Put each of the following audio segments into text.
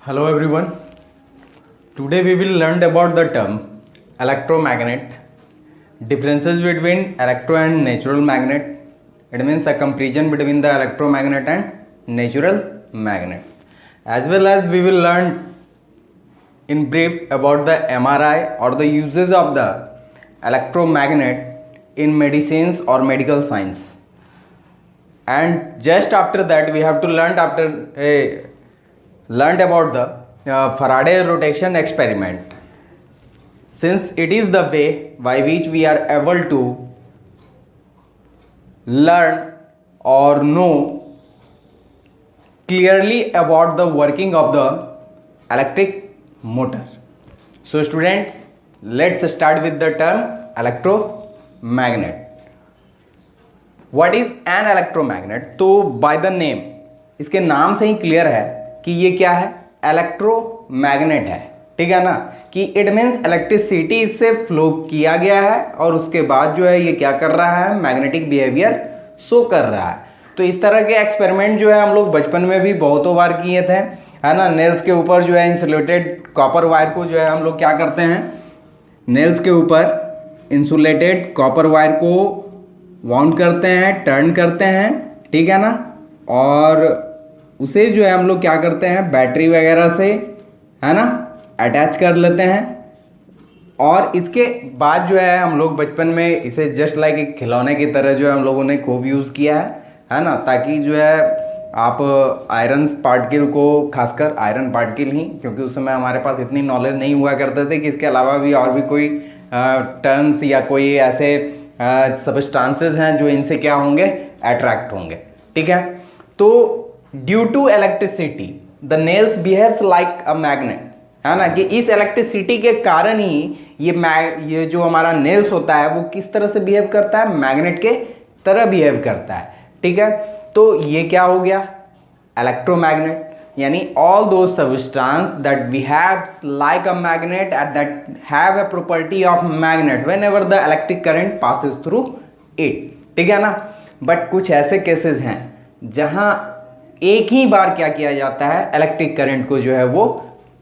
Hello everyone. Today we will learn about the term electromagnet, differences between electro and natural magnet. It means a comparison between the electromagnet and natural magnet. As well as we will learn in brief about the MRI or the uses of the electromagnet in medicines or medical science. And just after that we have to learn learned about the Faraday rotation experiment, since it is the way by which we are able to learn or know clearly about the working of the electric motor. So students, let's start with the term electromagnet. What is an electromagnet? तो by the name, इसके नाम से ही clear है कि ये क्या है, electromagnet है। ठीक है ना, कि इट मीन्स इलेक्ट्रिसिटी इससे फ्लो किया गया है और उसके बाद जो है ये क्या कर रहा है, मैग्नेटिक बिहेवियर शो कर रहा है। तो इस तरह के एक्सपेरिमेंट जो है हम लोग बचपन में भी बहुतों बार किए थे, है ना। नेल्स के ऊपर जो है इंसुलेटेड कॉपर वायर को जो है हम लोग क्या करते हैं, नेल्स के ऊपर इंसुलेटेड कॉपर वायर को वाउंड करते हैं, टर्न करते हैं, ठीक है ना, और उसे जो है हम लोग क्या करते हैं, बैटरी वगैरह से, है ना, अटैच कर लेते हैं। और इसके बाद जो है हम लोग बचपन में इसे जस्ट लाइक एक खिलौने की तरह जो है हम लोगों ने खूब यूज़ किया है ना, ताकि जो है आप आयरन पार्टिकल को, खासकर आयरन पार्टिकल ही, क्योंकि उस समय हमारे पास इतनी नॉलेज नहीं हुआ करते थे कि इसके अलावा भी और भी कोई टर्म्स या कोई ऐसे सबस्टांसेस हैं जो इनसे क्या होंगे, अट्रैक्ट होंगे। ठीक है, तो due to electricity the nails behaves like a magnet, है ना, कि इस इलेक्ट्रिसिटी के कारण ही ये जो हमारा नेल्स होता है वो किस तरह से बिहेव करता है, मैग्नेट के तरह बिहेव करता है। ठीक है, तो ये क्या हो गया, इलेक्ट्रोमैग्नेट, यानी all those substance that behaves like a magnet and that have a property of magnet whenever the electric current passes through it. ठीक है ना, बट कुछ ऐसे केसेस हैं जहां एक ही बार क्या किया जाता है, इलेक्ट्रिक करंट को जो है वो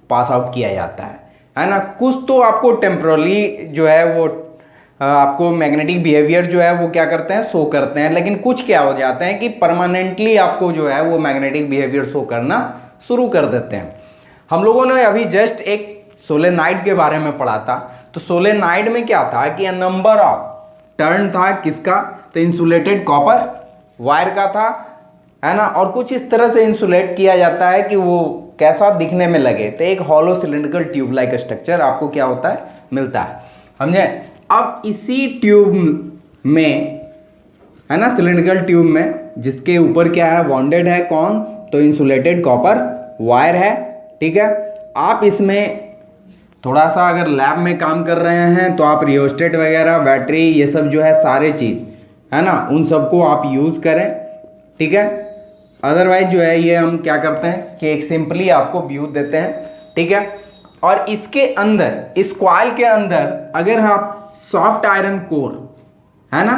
पास आउट किया जाता है ना। कुछ तो आपको टेम्पररी जो है वो आपको मैग्नेटिक बिहेवियर जो है वो क्या करते हैं, शो करते हैं, लेकिन कुछ क्या हो जाते हैं कि परमानेंटली आपको जो है वो मैग्नेटिक बिहेवियर शो करना शुरू कर देते हैं। हम लोगों ने अभी जस्ट एक सोलेनाइड के बारे में पढ़ा था। तो सोलेनाइड में क्या था कि नंबर ऑफ टर्न था किसका, तो इंसुलेटेड कॉपर वायर का था, है ना, और कुछ इस तरह से इंसुलेट किया जाता है कि वो कैसा दिखने में लगे, तो एक hollow cylindrical tube like structure आपको क्या होता है, मिलता है, समझे। अब इसी ट्यूब में, है ना, सिलिंड्रिकल ट्यूब में जिसके ऊपर क्या है, बॉन्डेड है कौन, तो इंसुलेटेड कॉपर वायर है। ठीक है, आप इसमें थोड़ा सा अगर लैब में काम कर रहे हैं तो आप रियोस्टेट वगैरह, बैटरी, ये सब जो है सारे चीज़, है ना, उन सबको आप यूज़ करें। ठीक है, अदरवाइज जो है ये हम क्या करते हैं कि एक सिंपली आपको व्यू देते हैं। ठीक है, और इसके अंदर, इस कॉइल के अंदर अगर आप सॉफ्ट आयरन कोर, है ना,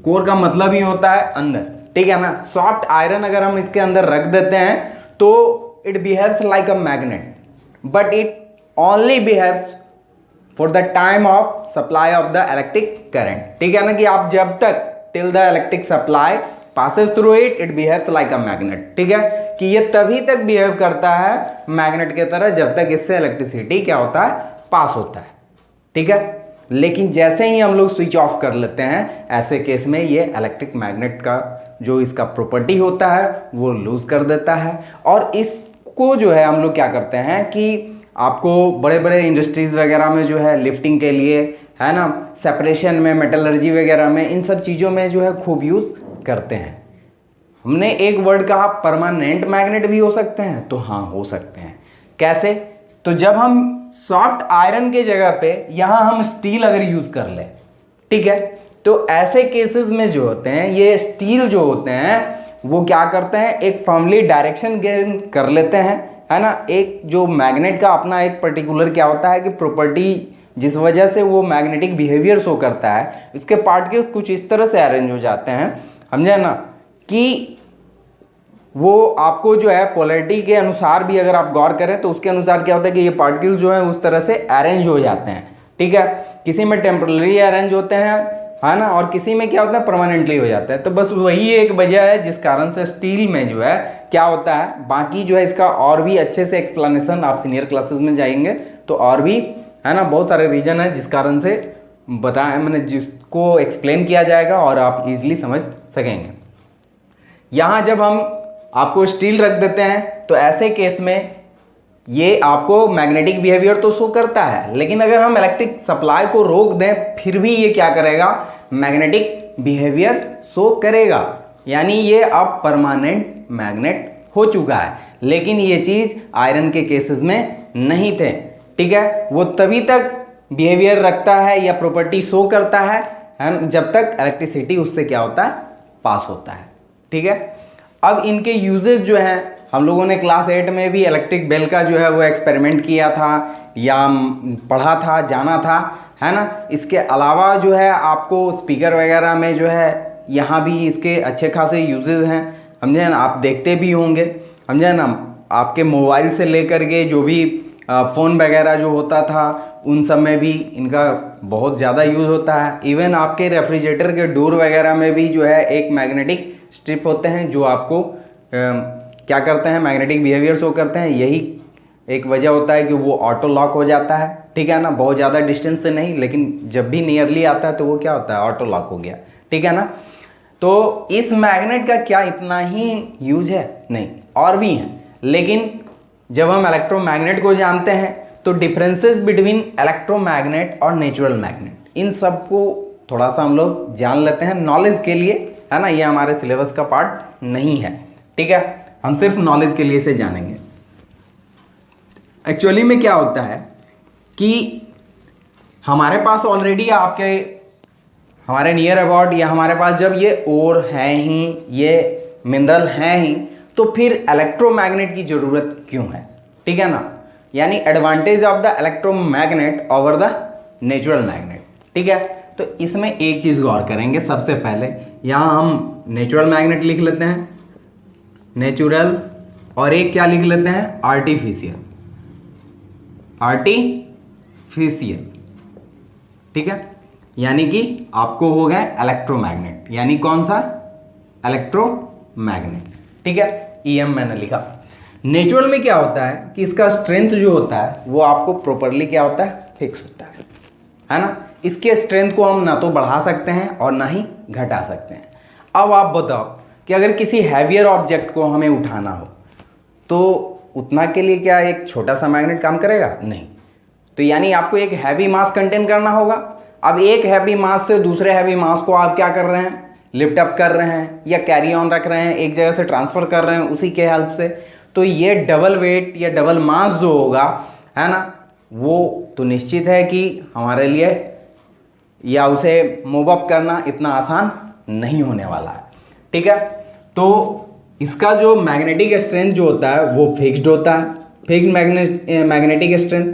कोर का मतलब ही होता है अंदर, ठीक है ना, सॉफ्ट आयरन अगर हम इसके अंदर रख देते हैं तो it behaves like a magnet, but it only behaves for the time of supply of the electric current. ठीक है ना, कि आप जब तक till the electric supply passes through it behaves like a magnet। ठीक है, कि ये तभी तक बिहेव करता है मैग्नेट के तरह जब तक इससे इलेक्ट्रिसिटी क्या होता है, पास होता है। ठीक है, लेकिन जैसे ही हम लोग स्विच ऑफ कर लेते हैं, ऐसे केस में ये इलेक्ट्रिक मैग्नेट का जो इसका प्रॉपर्टी होता है वो लूज कर देता है। और इसको जो है हम लोग क्या करते हैं कि आपको बड़े बड़े इंडस्ट्रीज वगैरह में जो है लिफ्टिंग के लिए, है ना, सेपरेशन में, मेटलर्जी वगैरह में, इन सब चीज़ों में जो है खूब यूज़ करते हैं। हमने एक वर्ड कहा परमानेंट मैग्नेट भी हो सकते हैं, तो हाँ हो सकते हैं। कैसे, तो जब हम सॉफ्ट आयरन के जगह पे यहां हम स्टील अगर यूज कर ले, ठीक है, तो ऐसे केसेस में जो होते हैं ये स्टील जो होते हैं वो क्या करते हैं, एक फर्मली डायरेक्शन गेन कर लेते हैं, है ना। एक जो मैग्नेट का अपना एक पर्टिकुलर क्या होता है कि प्रॉपर्टी, जिस वजह से वो मैग्नेटिक बिहेवियर शो करता है, उसके पार्टिकल्स कुछ इस तरह से अरेंज हो जाते हैं, समझे ना, कि वो आपको जो है पोलैरिटी के अनुसार भी अगर आप गौर करें तो उसके अनुसार क्या होता है कि ये पार्टिकल्स जो है उस तरह से अरेंज हो जाते हैं, ठीक है। किसी में टेम्पररी अरेंज होते हैं, है ना, और किसी में क्या होता है परमानेंटली हो जाता है। तो बस वही एक वजह है जिस कारण से स्टील में जो है क्या होता है। बाकी जो है इसका और भी अच्छे से एक्सप्लेनेशन आप सीनियर क्लासेस में जाएंगे तो और भी, है ना, बहुत सारे रीजन है जिस कारण से बताया मैंने, जिसको एक्सप्लेन किया जाएगा और आप इजीली समझ सकेंगे। यहाँ जब हम आपको स्टील रख देते हैं तो ऐसे केस में ये आपको मैग्नेटिक बिहेवियर तो शो करता है, लेकिन अगर हम इलेक्ट्रिक सप्लाई को रोक दें फिर भी ये क्या करेगा, मैग्नेटिक बिहेवियर शो करेगा। यानी ये अब परमानेंट मैग्नेट हो चुका है। लेकिन ये चीज़ आयरन के केसेस में नहीं थे, ठीक है। वो तभी तक बिहेवियर रखता है या प्रॉपर्टी शो करता है जब तक इलेक्ट्रिसिटी उससे क्या होता है, पास होता है, ठीक है। अब इनके यूजेस जो हैं, हम लोगों ने क्लास 8 में भी इलेक्ट्रिक बेल का जो है वो एक्सपेरिमेंट किया था या पढ़ा था, जाना था, है ना। इसके अलावा जो है आपको स्पीकर वगैरह में जो है यहाँ भी इसके अच्छे खासे यूजेस हैं, समझे ना। आप देखते भी होंगे, समझे ना। आपके मोबाइल से लेकर के जो भी फ़ोन वगैरह जो होता था उन सब में भी इनका बहुत ज़्यादा यूज़ होता है। इवन आपके रेफ्रिजरेटर के डोर वगैरह में भी जो है एक मैग्नेटिक स्ट्रिप होते हैं जो आपको क्या करते हैं, मैग्नेटिक बिहेवियर शो करते हैं। यही एक वजह होता है कि वो ऑटो लॉक हो जाता है, ठीक है ना। बहुत ज़्यादा डिस्टेंस से नहीं, लेकिन जब भी नियरली आता है तो वो क्या होता है, ऑटो लॉक हो गया, ठीक है ना। तो इस मैग्नेट का क्या इतना ही यूज है, नहीं, और भी हैं। लेकिन जब हम इलेक्ट्रोमैग्नेट को जानते हैं तो डिफरेंसेस बिटवीन इलेक्ट्रोमैग्नेट और नेचुरल मैग्नेट, इन सब को थोड़ा सा हम लोग जान लेते हैं नॉलेज के लिए, है ना। ये हमारे सिलेबस का पार्ट नहीं है, ठीक है। हम सिर्फ नॉलेज के लिए से जानेंगे। एक्चुअली में क्या होता है कि हमारे पास ऑलरेडी आपके हमारे नियर अबाउट या हमारे पास जब ये ओर हैं ही, ये मिनरल हैं ही, तो फिर इलेक्ट्रोमैग्नेट की जरूरत क्यों है, ठीक है ना। यानी advantage of the electromagnet over the natural magnet, ठीक है। तो इसमें एक चीज गौर करेंगे। सबसे पहले यहां हम नेचुरल मैग्नेट लिख लेते हैं, नेचुरल, और एक क्या लिख लेते हैं, आर्टिफिशियल, आर्टिफिशियल, ठीक है। यानी कि आपको हो गया इलेक्ट्रोमैग्नेट, यानी कौन सा, इलेक्ट्रोमैग्नेट, ठीक है। ईएम मैंने लिखा। नेचुरल में क्या होता है कि इसका स्ट्रेंथ जो होता है वो आपको प्रॉपरली क्या होता है, फिक्स होता है ना। इसके स्ट्रेंथ को हम ना तो बढ़ा सकते हैं और ना ही घटा सकते हैं। अब आप बताओ कि अगर किसी हैवियर ऑब्जेक्ट को हमें उठाना हो तो उतना के लिए क्या एक छोटा सा मैग्नेट काम करेगा, नहीं। तो यानी आपको एक हैवी मास कंटेन करना होगा। अब एक हैवी मास से दूसरे हैवी मास को आप क्या कर रहे हैं, लिफ्ट अप कर रहे हैं या कैरी ऑन रख रहे हैं, एक जगह से ट्रांसफर कर रहे हैं उसी के हेल्प से। तो ये डबल वेट या डबल मास जो होगा, है ना, वो तो निश्चित है कि हमारे लिए या उसे मूव अप करना इतना आसान नहीं होने वाला है, ठीक है। तो इसका जो मैग्नेटिक स्ट्रेंथ जो होता है वो फिक्स्ड होता है, फिक्स्ड मैग्नेटिक स्ट्रेंथ,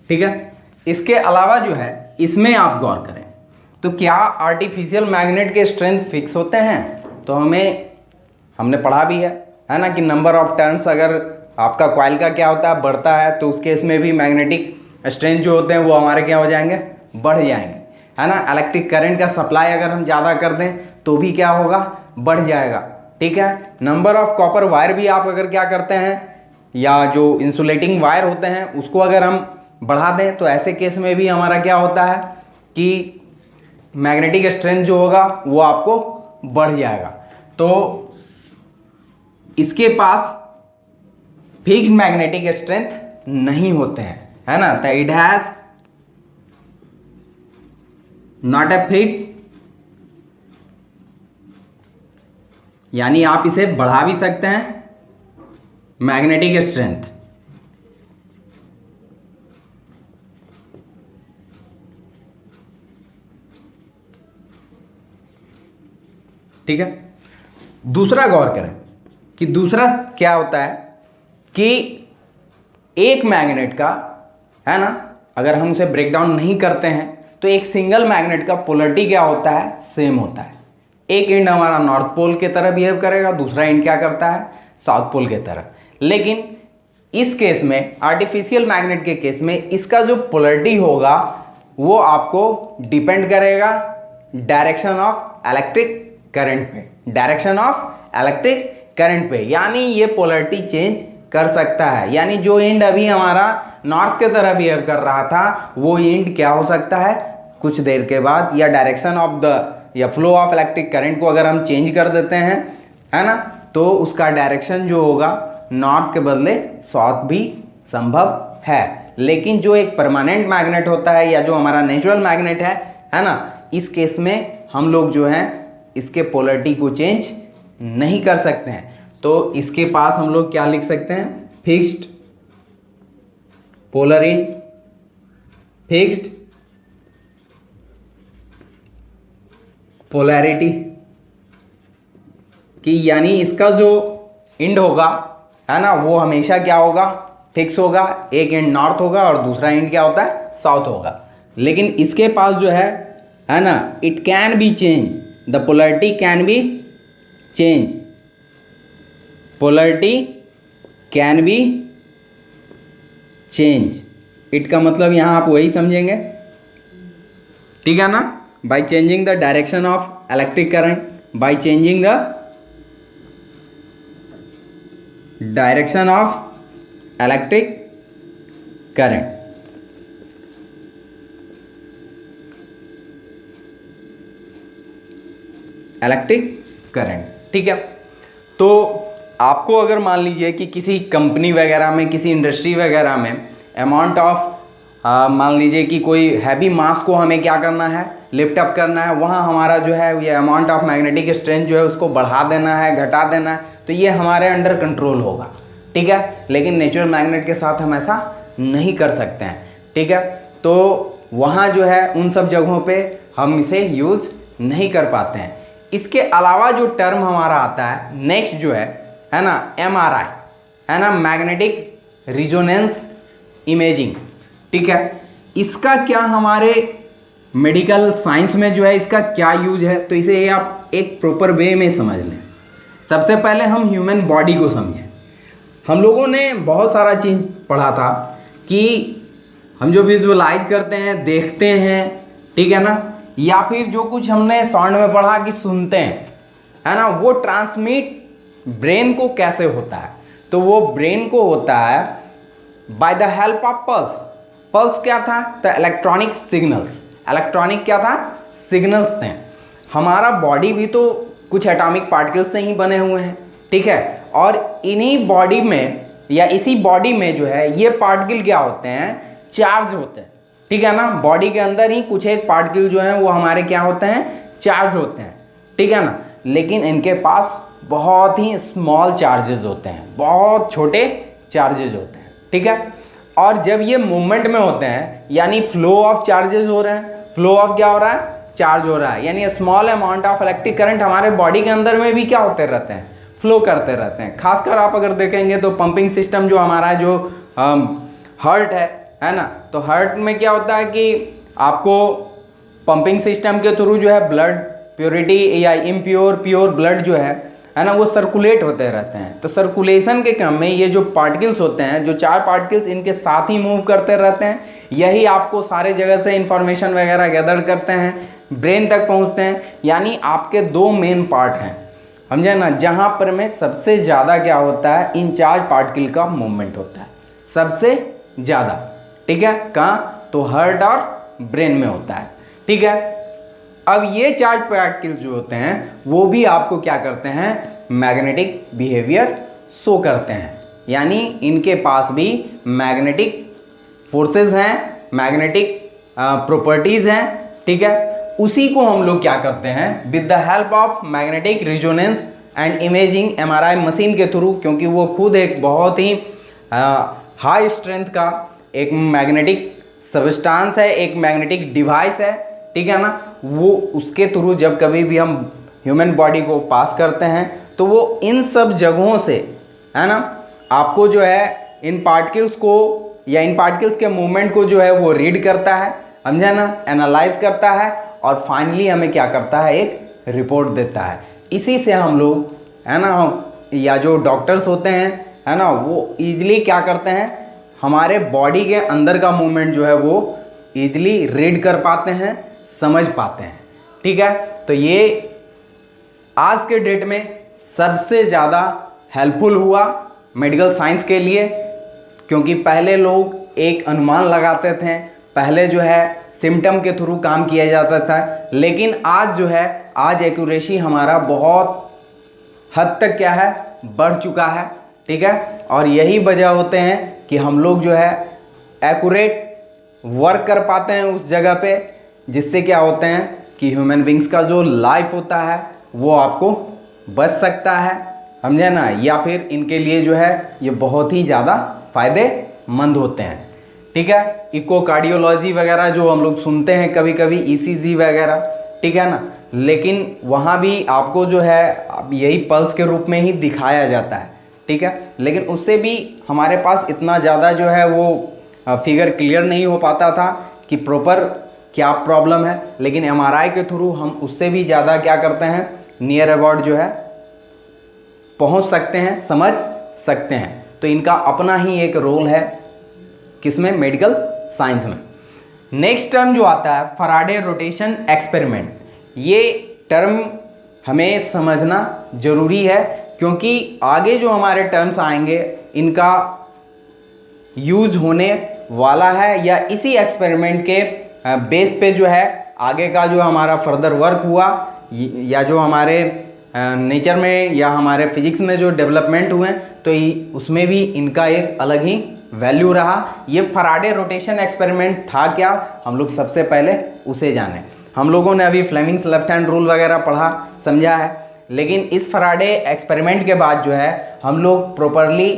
ठीक है। इसके अलावा जो है इसमें आप गौर करें तो क्या आर्टिफिशियल मैग्नेट के स्ट्रेंथ फिक्स होते हैं, तो हमने पढ़ा भी है ना, कि नंबर ऑफ टर्न्स अगर आपका कॉइल का क्या होता है, बढ़ता है, तो उस केस में भी मैग्नेटिक स्ट्रेंथ जो होते हैं वो हमारे क्या हो जाएंगे, बढ़ जाएंगे, है ना। इलेक्ट्रिक करंट का सप्लाई अगर हम ज़्यादा कर दें तो भी क्या होगा, बढ़ जाएगा, ठीक है। नंबर ऑफ कॉपर वायर भी आप अगर क्या करते हैं, या जो इंसुलेटिंग वायर होते हैं उसको अगर हम बढ़ा दें तो ऐसे केस में भी हमारा क्या होता है कि मैग्नेटिक स्ट्रेंथ जो होगा वो आपको बढ़ जाएगा। तो इसके पास फिक्स्ड मैग्नेटिक स्ट्रेंथ नहीं होते हैं, है ना। तो it has not a fixed, यानी आप इसे बढ़ा भी सकते हैं मैग्नेटिक स्ट्रेंथ, ठीक है। दूसरा गौर करें कि दूसरा क्या होता है कि एक मैग्नेट का, है ना, अगर हम उसे ब्रेक डाउन नहीं करते हैं तो एक सिंगल मैग्नेट का पोलरिटी क्या होता है, सेम होता है। एक एंड हमारा नॉर्थ पोल की तरह बिहेव करेगा, दूसरा एंड क्या करता है, साउथ पोल की तरह। लेकिन इस केस में, आर्टिफिशियल मैग्नेट के केस में, इसका जो पोलरिटी होगा वो आपको डिपेंड करेगा डायरेक्शन ऑफ इलेक्ट्रिक करंट पे, डायरेक्शन ऑफ इलेक्ट्रिक करंट पे। यानी ये पोलरिटी चेंज कर सकता है। यानी जो एंड अभी हमारा नॉर्थ की तरह बिहेव कर रहा था वो एंड क्या हो सकता है कुछ देर के बाद, या डायरेक्शन ऑफ द या फ्लो ऑफ इलेक्ट्रिक करंट को अगर हम चेंज कर देते हैं, है ना, तो उसका डायरेक्शन जो होगा नॉर्थ के बदले साउथ भी संभव है। लेकिन जो एक परमानेंट मैग्नेट होता है या जो हमारा नेचुरल मैग्नेट है ना, इस केस में हम लोग जो है इसके पोलरिटी को चेंज नहीं कर सकते हैं। तो इसके पास हम लोग क्या लिख सकते हैं, fixed polar and, fixed polarity कि यानी इसका जो एंड होगा, है ना, वो हमेशा क्या होगा, फिक्स होगा। एक एंड नॉर्थ होगा और दूसरा एंड क्या होता है, साउथ होगा। लेकिन इसके पास जो है ना, it can be change, the polarity can be change, polarity can be change. It का मतलब यहां आप वही समझेंगे, ठीक है ना, by changing the direction of electric current, by changing the direction of electric current. Electric current, ठीक है। तो आपको अगर मान लीजिए कि किसी कंपनी वगैरह में, किसी इंडस्ट्री वगैरह में अमाउंट ऑफ मान लीजिए कि कोई हैवी मास को हमें क्या करना है, लिफ्ट अप करना है, वहाँ हमारा जो है ये अमाउंट ऑफ मैग्नेटिक स्ट्रेंथ जो है उसको बढ़ा देना है, घटा देना है, तो ये हमारे अंडर कंट्रोल होगा, ठीक है। लेकिन नेचुरल मैग्नेट के साथ हम ऐसा नहीं कर सकते हैं, ठीक है। तो वहाँ जो है उन सब जगहों पे हम इसे यूज़ नहीं कर पाते हैं। इसके अलावा जो टर्म हमारा आता है नेक्स्ट जो है ना, MRI, है ना, मैग्नेटिक रिजोनेंस इमेजिंग, ठीक है। इसका क्या हमारे मेडिकल साइंस में जो है इसका क्या यूज है, तो इसे आप एक प्रॉपर वे में समझ लें। सबसे पहले हम ह्यूमन बॉडी को समझें। हम लोगों ने बहुत सारा चीज़ पढ़ा था कि हम जो विजुअलाइज करते हैं, देखते हैं, ठीक है ना, या फिर जो कुछ हमने साउंड में पढ़ा कि सुनते हैं, है ना, वो ट्रांसमिट ब्रेन को कैसे होता है, तो वो ब्रेन को होता है by the help of pulse. Pulse क्या था, द इलेक्ट्रॉनिक सिग्नल्स। इलेक्ट्रॉनिक क्या था, सिग्नल्स थे। हमारा बॉडी भी तो कुछ एटॉमिक पार्टिकल्स से ही बने हुए हैं, ठीक है। और इन्हीं बॉडी में या इसी बॉडी में जो है ये पार्टिकल क्या होते हैं, चार्ज होते हैं, ठीक है ना। बॉडी के अंदर ही कुछ एक पार्टिकल जो है वो हमारे क्या होते हैं, चार्ज होते हैं, ठीक है ना। लेकिन इनके पास बहुत ही स्मॉल चार्जेस होते हैं, बहुत छोटे चार्जेस होते हैं, ठीक है। और जब ये मूवमेंट में होते हैं यानी फ्लो ऑफ चार्जेस हो रहे हैं, फ्लो ऑफ क्या हो रहा है, चार्ज हो रहा है, यानी small amount of electric current हमारे बॉडी के अंदर में भी क्या होते रहते हैं, फ्लो करते रहते हैं। खासकर आप अगर देखेंगे तो पंपिंग सिस्टम जो हमारा जो हार्ट है ना, तो हार्ट में क्या होता है कि आपको पंपिंग सिस्टम के थ्रू जो है ब्लड प्योरिटी या इम्प्योर प्योर ब्लड जो है ना, वो सर्कुलेट होते रहते हैं। तो सर्कुलेशन के क्रम में ये जो पार्टिकल्स होते हैं, जो चार पार्टिकल्स इनके साथ ही मूव करते रहते हैं, यही आपको सारे जगह से इंफॉर्मेशन वगैरह गैदर करते हैं, ब्रेन तक पहुंचते हैं। यानी आपके दो मेन पार्ट हैं, समझे ना, जहां पर में सबसे ज़्यादा क्या होता है, इन चार पार्टिकल का मूवमेंट होता है सबसे ज़्यादा, ठीक है। कहाँ, तो हार्ट और ब्रेन में होता है, ठीक है। अब ये चार पार्टिकल्स जो होते हैं वो भी आपको क्या करते हैं, मैग्नेटिक बिहेवियर शो करते हैं। यानी इनके पास भी मैग्नेटिक फोर्सेस हैं, मैग्नेटिक प्रॉपर्टीज हैं, ठीक है। उसी को हम लोग क्या करते हैं, with the help of magnetic resonance and imaging MRI machine के थ्रू, क्योंकि वो खुद एक बहुत ही हाई स्ट्रेंथ का एक मैग्नेटिक सब्सटेंस है, एक मैग्नेटिक डिवाइस है, ठीक है ना। वो उसके थ्रू जब कभी भी हम ह्यूमन बॉडी को पास करते हैं तो वो इन सब जगहों से, है ना, आपको जो है इन पार्टिकल्स को या इन पार्टिकल्स के मूवमेंट को जो है वो रीड करता है, समझा ना, एनालाइज करता है और फाइनली हमें क्या करता है, एक रिपोर्ट देता है। इसी से हम लोग, है ना, या जो डॉक्टर्स होते हैं, है ना, वो ईजिली क्या करते हैं, हमारे बॉडी के अंदर का मूवमेंट जो है वो ईजिली रीड कर पाते हैं, समझ पाते हैं। ठीक है, तो ये आज के डेट में सबसे ज़्यादा हेल्पफुल हुआ मेडिकल साइंस के लिए, क्योंकि पहले लोग एक अनुमान लगाते थे, पहले जो है सिम्टम के थ्रू काम किया जाता था, लेकिन आज जो है, आज एक्यूरेसी हमारा बहुत हद तक क्या है, बढ़ चुका है। ठीक है, और यही वजह होते हैं कि हम लोग जो है एक्यूरेट वर्क कर पाते हैं उस जगह पे, जिससे क्या होते हैं कि ह्यूमन बींग्स का जो लाइफ होता है वो आपको बच सकता है, समझे ना, या फिर इनके लिए जो है ये बहुत ही ज़्यादा फायदेमंद होते हैं। ठीक है, इकोकार्डियोलॉजी वगैरह जो हम लोग सुनते हैं कभी कभी, ईसीजी वगैरह, ठीक है ना, लेकिन वहाँ भी आपको जो है यही पल्स के रूप में ही दिखाया जाता है। ठीक है, लेकिन उससे भी हमारे पास इतना ज़्यादा जो है वो फिगर क्लियर नहीं हो पाता था कि प्रॉपर क्या प्रॉब्लम है, लेकिन एमआरआई के थ्रू हम उससे भी ज़्यादा क्या करते हैं, नियर अबाउट जो है पहुंच सकते हैं, समझ सकते हैं। तो इनका अपना ही एक रोल है किसमें, मेडिकल साइंस में। नेक्स्ट टर्म जो आता है फैराडे रोटेशन एक्सपेरिमेंट, ये टर्म हमें समझना जरूरी है, क्योंकि आगे जो हमारे टर्म्स आएंगे इनका यूज होने वाला है, या इसी एक्सपेरिमेंट के बेस पे जो है आगे का जो हमारा फर्दर वर्क हुआ, या जो हमारे नेचर में या हमारे फिजिक्स में जो डेवलपमेंट हुए, तो उसमें भी इनका एक अलग ही वैल्यू रहा। ये फैराडे रोटेशन एक्सपेरिमेंट था क्या, हम लोग सबसे पहले उसे जाने। हम लोगों ने अभी फ्लेमिंग्स लेफ्ट हैंड रूल वगैरह पढ़ा, समझा है, लेकिन इस फैराडे एक्सपेरिमेंट के बाद जो है हम लोग प्रॉपरली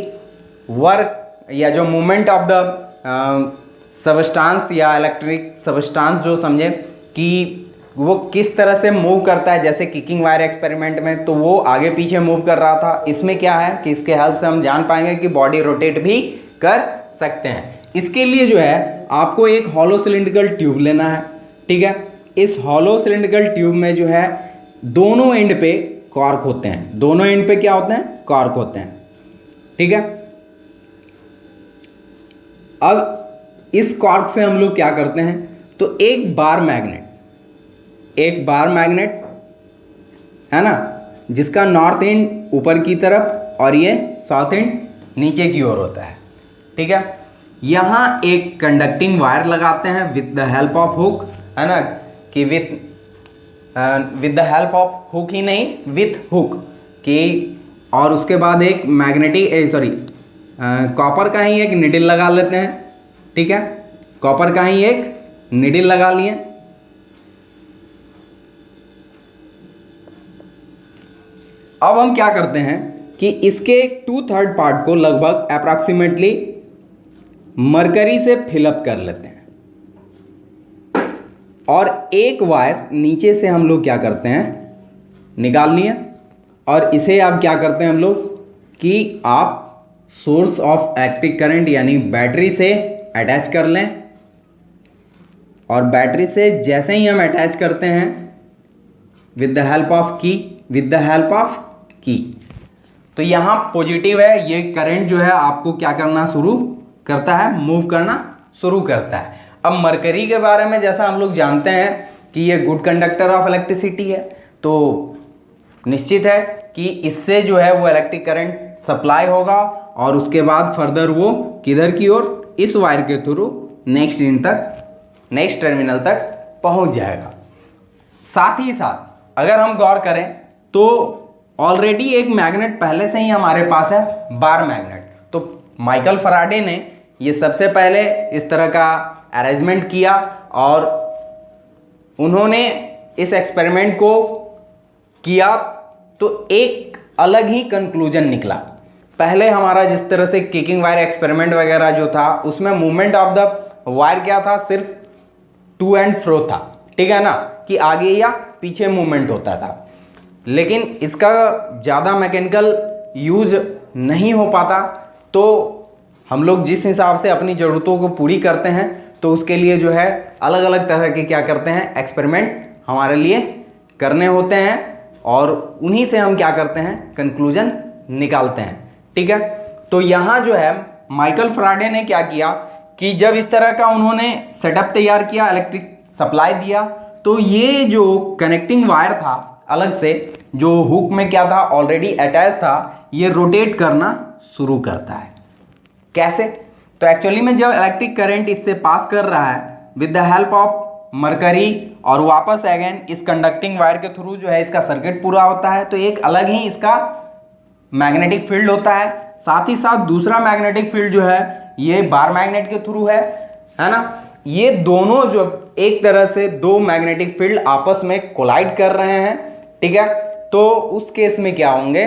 वर्क या जो मूवमेंट ऑफ द सबस्टांस या इलेक्ट्रिक सबस्टांस जो समझे कि वो किस तरह से मूव करता है, जैसे किकिंग वायर एक्सपेरिमेंट में तो वो आगे पीछे मूव कर रहा था, इसमें क्या है कि इसके हेल्प से हम जान पाएंगे कि बॉडी रोटेट भी कर सकते हैं। इसके लिए जो है आपको एक हॉलो सिलिंड्रिकल ट्यूब लेना है। ठीक है, इस हॉलो सिलिंड्रिकल ट्यूब में जो है दोनों एंड पे कॉर्क होते हैं, दोनों एंड पे क्या होते हैं, कॉर्क होते हैं। ठीक है, अब इस कॉर्क से हम लोग क्या करते हैं, तो एक बार मैग्नेट है ना, जिसका नॉर्थ एंड ऊपर की तरफ और ये साउथ एंड नीचे की ओर होता है। ठीक है, यहाँ एक कंडक्टिंग वायर लगाते हैं with the help of hook, है ना, कि with the help of hook ही नहीं, विथ हुक कि, और उसके बाद एक मैग्नेटिक कॉपर का ही एक निडल लगा लेते हैं। ठीक है, कॉपर का ही एक निडल लगा लिए। अब हम क्या करते हैं कि इसके 2/3 पार्ट को लगभग अप्रॉक्सीमेटली मरकरी से फिलअप कर लेते हैं, और एक वायर नीचे से हम लोग क्या करते हैं, निकाल लिए, और इसे आप क्या करते हैं हम लोग कि आप सोर्स ऑफ इलेक्ट्रिक करंट यानी बैटरी से अटैच कर लें, और बैटरी से जैसे ही हम अटैच करते हैं विद द हेल्प ऑफ की, तो यहाँ पॉजिटिव है, ये करंट जो है आपको क्या करना शुरू करता है, मूव करना शुरू करता है। अब मरकरी के बारे में जैसा हम लोग जानते हैं कि ये गुड कंडक्टर ऑफ इलेक्ट्रिसिटी है, तो निश्चित है कि इससे जो है वो इलेक्ट्रिक करंट सप्लाई होगा, और उसके बाद फर्दर वो किधर की ओर, इस वायर के थ्रू नेक्स्ट टर्मिनल तक पहुंच जाएगा। साथ ही साथ अगर हम गौर करें तो ऑलरेडी एक मैग्नेट पहले से ही हमारे पास है, बार मैग्नेट। तो माइकल फैराडे ने ये सबसे पहले इस तरह का अरेंजमेंट किया, और उन्होंने इस एक्सपेरिमेंट को किया तो एक अलग ही कंक्लूजन निकला। पहले हमारा जिस तरह से किकिंग वायर एक्सपेरिमेंट वगैरह जो था, उसमें मूवमेंट ऑफ द वायर क्या था, सिर्फ टू एंड फ्रो था। ठीक है ना, कि आगे या पीछे मूवमेंट होता था, लेकिन इसका ज़्यादा मैकेनिकल यूज नहीं हो पाता, तो हम लोग जिस हिसाब से अपनी ज़रूरतों को पूरी करते हैं तो उसके लिए जो है अलग अलग तरह के क्या करते हैं, एक्सपेरिमेंट हमारे लिए करने होते हैं और उन्हीं से हम क्या करते हैं, कंक्लूजन निकालते हैं। ठीक है, तो यहाँ जो है माइकल फैराडे ने क्या किया कि जब इस तरह का उन्होंने सेटअप तैयार किया, इलेक्ट्रिक सप्लाई दिया, तो ये जो कनेक्टिंग वायर था अलग से, जो हुक में क्या था ऑलरेडी अटैच था, ये रोटेट करना शुरू करता है। कैसे? तो एक्चुअली में जब इलेक्ट्रिक करंट इससे पास कर रहा है with the help of mercury और वापस अगेन इस कंडक्टिंग वायर के थ्रू जो है इसका सर्किट पूरा होता है, तो एक अलग ही इसका मैग्नेटिक फील्ड होता है। साथ ही साथ दूसरा मैग्नेटिक फील्ड जो है ये बार मैग्नेट के थ्रू है ना। ये दोनों जो एक तरह से दो मैग्नेटिक फील्ड आपस में कोलाइड कर रहे हैं। ठीक है, तो उस केस में क्या होंगे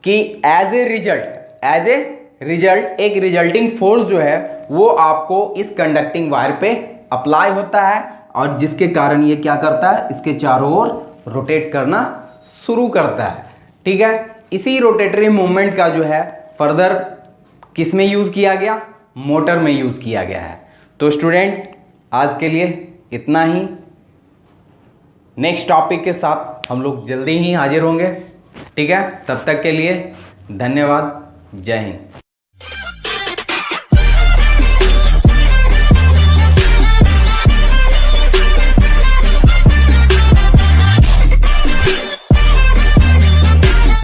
कि एज ए रिजल्ट एक रिजल्टिंग फोर्स जो है वो आपको इस कंडक्टिंग वायर पे अप्लाई होता है और जिसके कारण ये क्या करता है, इसके चारों ओर रोटेट करना शुरू करता है। ठीक है, इसी रोटेटरी मूवमेंट का जो है फर्दर किस में यूज किया गया, मोटर में यूज किया गया है। तो स्टूडेंट आज के लिए इतना ही, नेक्स्ट टॉपिक के साथ हम लोग जल्दी ही हाजिर होंगे। ठीक है, तब तक के लिए धन्यवाद, जय हिंद।